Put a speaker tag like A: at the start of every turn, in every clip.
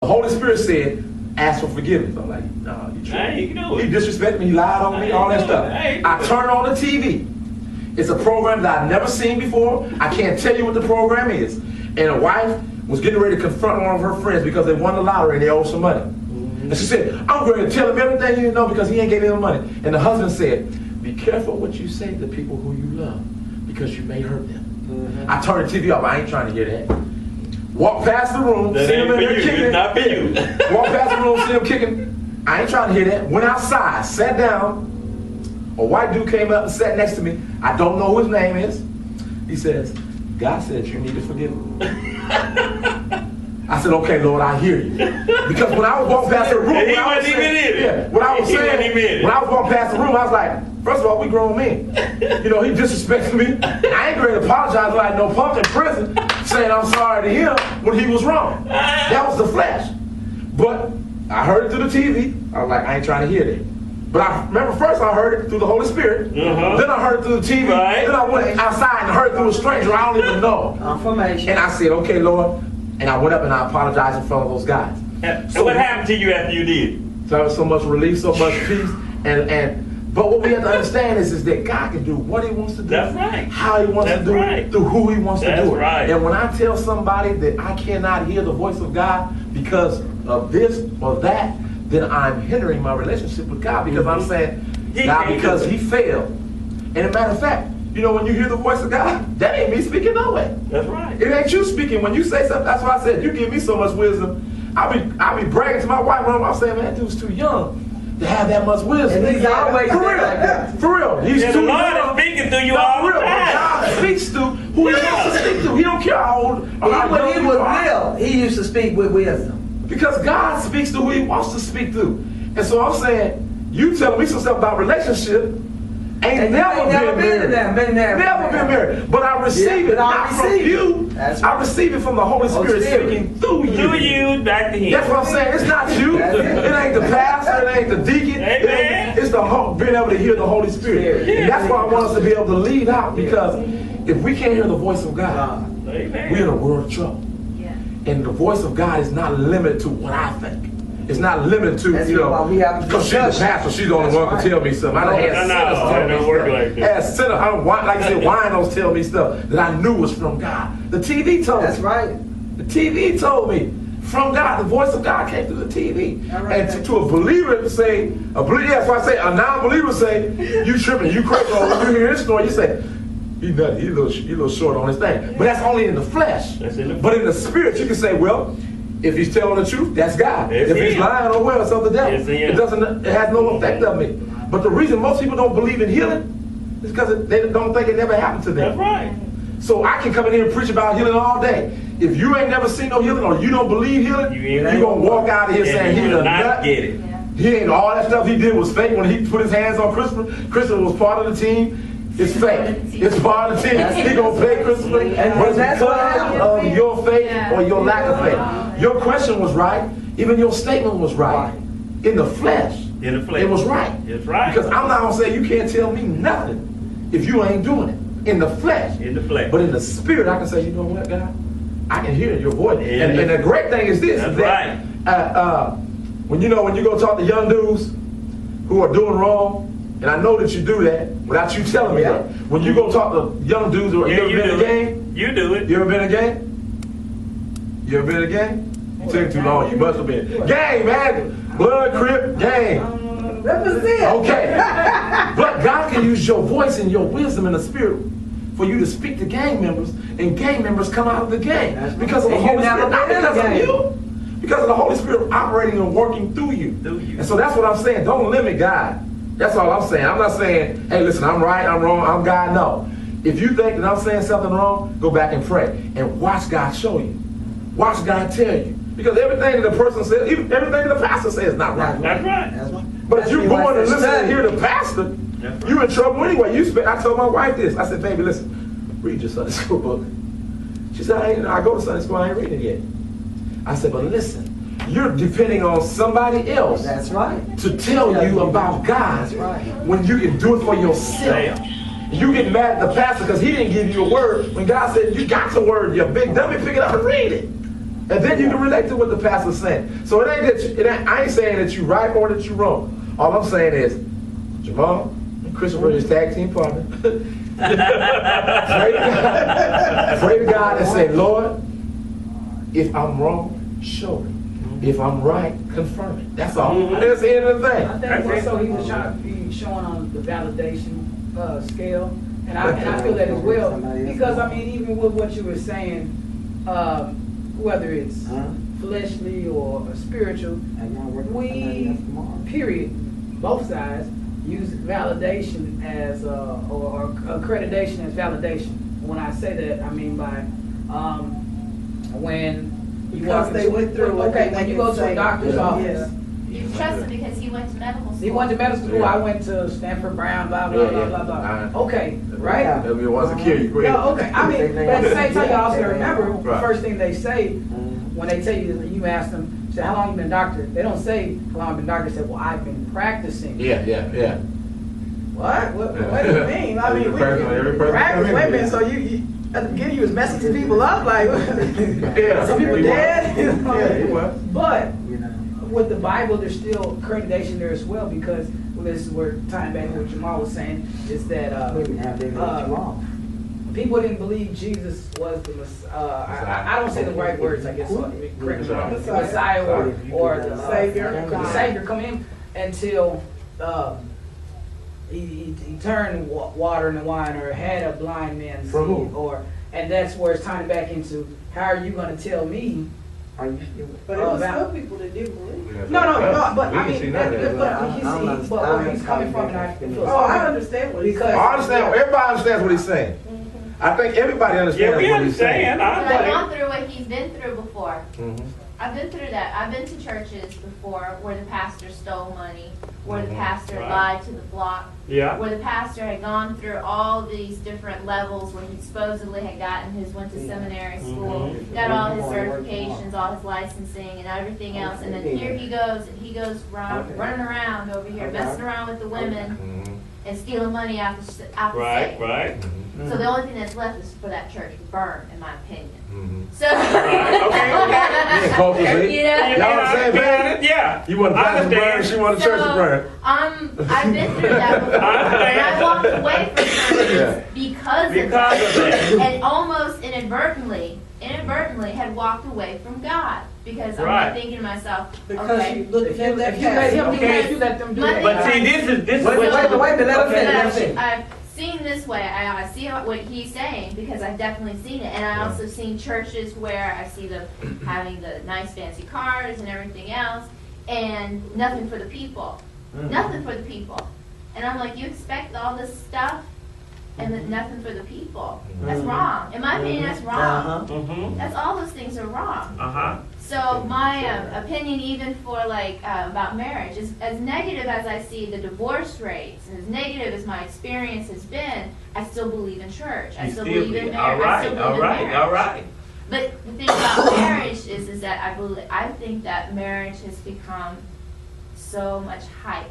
A: The Holy Spirit said, ask for forgiveness. I'm like, no, you tripping. He disrespected me, he lied on me, all that stuff. I turn on the TV. It's a program that I've never seen before. I can't tell you what the program is. And a wife was getting ready to confront one of her friends because they won the lottery and they owed some money. And she said, I'm going to tell him everything you know because he ain't gave me no money. And the husband said, be careful what you say to people who you love because you may hurt them. I turned the TV off. I ain't trying to hear that. Walk past the room, see him in there kicking. It's not for you. Walk past the room, see him kicking. I ain't trying to hear that. Went outside, sat down. A white dude came up and sat next to me. I don't know who his name is. He says, God said you need to forgive him. I said, okay, Lord, I hear you. Because when I was walking past the room, when I was walking past the room, I was like, first of all, we grown men. You know, he disrespected me. I ain't ready to apologize like no punk in prison saying I'm sorry to him when he was wrong. That was the flesh. But I heard it through the TV. I was like, I ain't trying to hear that. But I remember first I heard it through the Holy Spirit. Then I heard it through the TV. Then I went outside and heard it through a stranger I don't even know. And I said, okay, Lord. And I went up and I apologized in front of those guys.
B: So what happened to you after you did?
A: So there was so much relief, so much peace. But what we have to understand is that God can do what he wants to do.
B: That's right.
A: How he wants to do it, through who he wants to do it.
B: Right.
A: And when I tell somebody that I cannot hear the voice of God because of this or that, then I'm hindering my relationship with God because I'm saying, God, because he failed. And as a matter of fact, you know, when you hear the voice of God, that ain't me speaking no way.
B: That's right.
A: It ain't you speaking. When you say something, that's why I said, you give me so much wisdom. I'll be bragging to my wife when I'm saying, man, that dude's too young to have that much wisdom.
C: And he's always
A: for real. For real. He's too young.
B: The Lord is speaking through you all the time.
A: God speaks to who he wants to speak to. He don't care how old or how
C: when
A: young
C: he was real, he used to speak with wisdom.
A: Because God speaks to who he wants to speak to. And so I'm saying, you telling me some stuff about relationship, ain't never been married. Never been married. But I receive it not from you. I receive it from the Holy Spirit speaking through you.
B: Through you, back to him.
A: That's what I'm saying. It's not you. It ain't the pastor. It ain't the deacon. It's the being able to hear the Holy Spirit. And that's why I want us to be able to lead out, because if we can't hear the voice of God, we're in a world of trouble. And the voice of God is not limited to what I think. It's not limited to, you know, because she's the pastor, she's the only one who can tell me something. I don't have sinners tell me stuff. I don't want, like I said, winos tell me stuff that I knew was from God. The TV told me.
C: That's right.
A: The TV told me from God. The voice of God came through the TV. And to a believer to say, that's why I say, a non-believer say, you tripping, you crazy. Or when you hear this story, you say, he nutty, he a little short on his thing. But that's only in the flesh. But in the spirit, you can say, well, if he's telling the truth, that's God. If he's lying, oh well, it's of the devil. It has no effect on me. But the reason most people don't believe in healing is because they don't think it never happened to them.
B: That's right.
A: So I can come in here and preach about healing all day. If you ain't never seen no healing or you don't believe healing, you're going to walk out of here saying he's a nut. He ain't all that stuff he did was fake when he put his hands on Christopher. Christopher was part of the team. It's fake. It's part of the team. He's going to pay Christopher. But it's because of your faith or your lack of faith. Your question was right. Even your statement was right. In the flesh.
B: In the flesh.
A: It was right.
B: It's right.
A: Because I'm not going to say you can't tell me nothing if you ain't doing it. In the flesh.
B: In the flesh.
A: But in the spirit, I can say, you know what, God? I can hear your voice. And the great thing is this.
B: That's
A: that, when you go talk to young dudes who are doing wrong, and I know that you do that without you telling me that. When you go talk to young dudes who you ever been in a game?
B: You do it.
A: You ever been in a game? You ever been in a game? It took too long. You must have been. Gang, man. Blood, crip, gang.
C: Represent.
A: Okay. But God can use your voice and your wisdom and the spirit for you to speak to gang members, and gang members come out of the gang. Because of the Holy Spirit, not because of you. Because of the Holy Spirit operating and working through you. And so that's what I'm saying. Don't limit God. That's all I'm saying. I'm not saying, hey, listen, I'm right, I'm wrong, I'm God. No. If you think that I'm saying something wrong, go back and pray. And watch God show you. Watch God tell you. Because everything that the person says, even everything that the pastor says is not right.
B: That's right.
A: But if you're going to listen and hear the pastor, you're in trouble anyway. I told my wife this. I said, baby, listen, read your Sunday school book. She said, I go to Sunday school, I ain't reading it yet. I said, but listen. You're depending on somebody else to tell you about God when you can do it for yourself. You get mad at the pastor because he didn't give you a word when God said, you got the word, you big dummy, pick it up and read it. And then you can relate to what the pastor's saying. So it ain't that I ain't saying that you right or that you wrong. All I'm saying is, Jamal and Christopher is tag team partner. Pray to God and say, Lord, if I'm wrong, show me. If I'm right, confirm it. That's all. That's the end of the thing.
C: I think more so he was trying to be showing on the validation scale, and I feel that as well, because I mean, even with what you were saying, whether it's fleshly or spiritual, we, period, both sides use validation as or accreditation as validation. When I say that, I mean by when you
D: Because they went through it,
C: okay, when you go to a doctor's office.
E: You trust him because he went to medical school.
C: He went to medical school.
A: Yeah.
C: I went to Stanford Brown. Blah blah blah blah blah. Okay, right?
A: They'll be the ones to kill you. Go ahead.
C: No, okay. I mean, but at the same time, you also remember the
A: Right.
C: first thing they say when they tell you, you ask them, say, how long you been a doctor? They don't say how long I've been a doctor. They say, well, I've been practicing.
A: Yeah.
C: What? What do you mean? I mean,
A: Every person
C: practice.
A: come in
C: Wait a
A: here.
C: minute. So you at the beginning you was messing some people up, like
A: Yeah.
C: some people
A: He
C: dead.
A: was. Yeah, he was.
C: But with the Bible, there's still accreditation there as well, because this is where tying back to what Jamal was saying is that people didn't believe Jesus was the Messiah. I don't say the right words, I guess. Correct me wrong. Messiah or the Savior. The Savior come in until he turned water into wine, or had a blind man see, and that's where it's tying back into how are you going to tell me?
D: But it was still people that didn't believe.
C: No, but
A: We
C: I
A: can
C: mean,
A: see that.
C: but where he's coming from, and I feel
D: Oh, I understand what he's
C: because
A: I understand. Everybody understands what he's saying. I think everybody
B: Yeah,
A: understands
B: we
A: what he's saying.
B: understand.
E: But I've gone through what he's been through before.
A: Mhm.
E: I've been through that. I've been to churches before where the pastor stole money, where the pastor
B: Right.
E: lied to the flock,
B: Yeah.
E: where the pastor had gone through all these different levels, where he supposedly had gotten his, went to seminary school, got all his certifications, all his licensing and everything else, and then here he goes, running around over here, messing around with the women and stealing money out the
B: Right,
E: safe.
B: right.
E: So the only thing that's left is for that church to burn, in my opinion. So,
A: Yeah, culture, see?
E: you know,
A: Y'all the same thing?
B: Yeah.
A: You want the
B: I
A: pastor to burn,
B: understand.
A: she want the church to burn.
E: I've been through that before, and I walked away from churches because of
B: Because of that.
E: and almost inadvertently had walked away from God, because I'm
B: Right.
E: like thinking to myself,
D: Because
E: okay,
D: you looked
C: if
D: at
C: you
D: that
C: let him do
B: Okay.
C: that, you let them do
E: But
C: that.
B: But see, this is
C: Wait,
B: what
C: wait, let him
E: but
C: finish. Let him finish.
E: I've seen this way. I see what he's saying, because I've definitely seen it, and I also seen churches where I see them having the nice fancy cars and everything else, and nothing for the people, nothing for the people. And I'm like, you expect all this stuff and then nothing for the people? That's wrong. In my opinion, that's wrong.
B: Mm-hmm.
E: That's all those things are wrong.
B: Uh-huh.
E: So my opinion, even for like about marriage, is as negative as I see the divorce rates, and as negative as my experience has been, I still believe in church. I still believe in marriage.
B: All
E: I still
B: right,
E: believe
B: all
E: in
B: right,
E: marriage.
B: all right.
E: But the thing about marriage is that I think that marriage has become so much hype.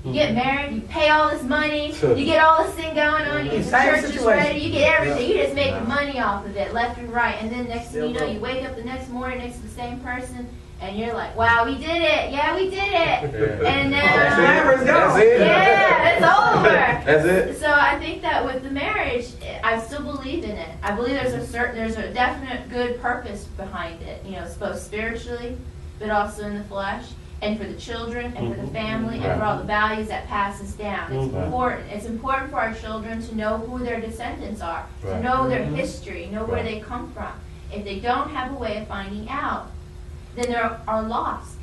E: You get married, you pay all this money, you get all this thing going on, you get the
C: Same
E: churches
C: situation.
E: ready, you get everything, you just make money off of it, left and right, and then next thing you know, you wake up the next morning next to the same person, and you're like, wow, we did it, yeah, we did it, and
A: That's
E: now,
A: it. That's it.
E: yeah, it's over.
A: That's it.
E: So I think that with the marriage, I still believe in it. I believe there's a definite good purpose behind it, you know, it's both spiritually, but also in the flesh, and for the children, and for the family, and for all the values that passes down. It's important. It's important for our children to know who their descendants are, to know their history, know where they come from. If they don't have a way of finding out, then they are lost.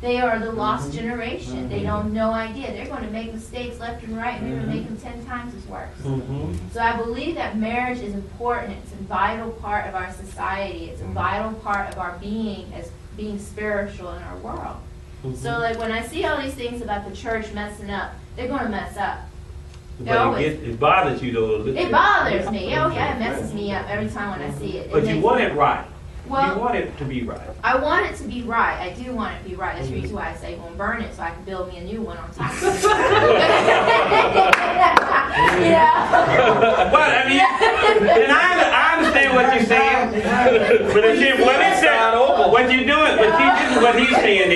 E: They are the lost generation. They don't have no idea. They're going to make mistakes left and right, and they're going to make them 10 times as worse. So I believe that marriage is important. It's a vital part of our society. It's a vital part of our being as being spiritual in our world. So like when I see all these things about the church messing up, they're going to mess up.
B: But it bothers you though.
E: It bothers me. Oh yeah, it messes me up every time when I see it.
B: But you want it right.
E: Well,
B: you want it to be right.
E: I want it to be right. I do want it to be right. That's the reason why I say won't burn it, so I can build me a new one on top of it. Yeah.
B: But I mean, and I understand what you're saying. But what you're doing, what he's saying